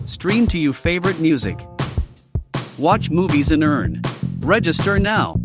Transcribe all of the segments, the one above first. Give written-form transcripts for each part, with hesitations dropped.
Stream to you favorite music. Watch movies and earn. Register now.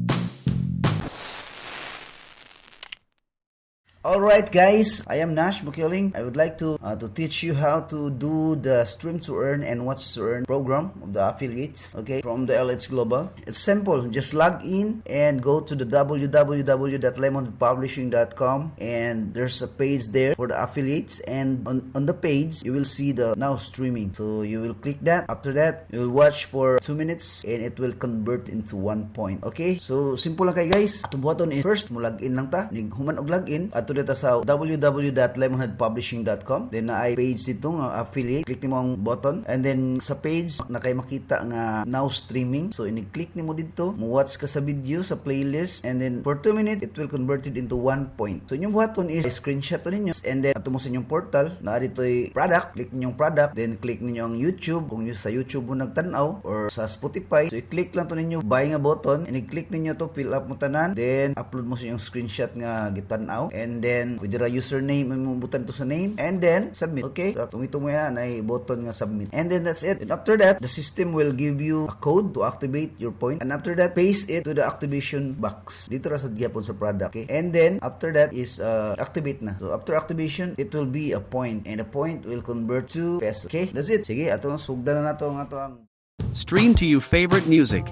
Alright guys, I am Nash Bukiling. I would like to teach you how to do the stream to earn and watch to earn program of the affiliates, okay, from the LH Global. It's simple. Just log in and go to the www.lemonpublishing.com, and there's a page there for the affiliates, and on the page you will see the now streaming. So you will click that. After that, you will watch for 2 minutes and it will convert into 1 point. Okay? So simple lang kay guys. Ato buhaton is first mo login lang ta. Nig human og login ato dito sa www.lemonheadpublishing.com. Then na ay page dito nga affiliate. Click nimo ang button, and then sa page na kay makita nga now streaming. So ini-click nimo dito, mo watch ka sa video sa playlist, and then for 2 minutes it will convert it into 1 point. So inyong buhaton is screenshot to ninyo, and then ato mo sa inyong portal na dito'y product, click ninyong product, then click ninyo ang YouTube kung sa YouTube mo nagtanaw or sa Spotify. So i-click lang to ninyo buy nga button, and i-click ninyo to fill up mo tanan, then upload mo sa inyong screenshot nga gitanaw, and then with the username mo butan to sa name, and then submit. Okay, so tumito mo yan ay button nga submit, and then that's it. And after that, the system will give you a code to activate your point, and after that paste it to the activation box dito ra sa gihapon sa product. Okay, and then after that is activate na. So after activation, it will be a point, and the point will convert to peso. Okay, that's it. Sige, ato sugdan na nato ang ato ang Stream to you favorite music.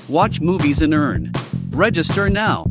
Watch movies and earn. Register now.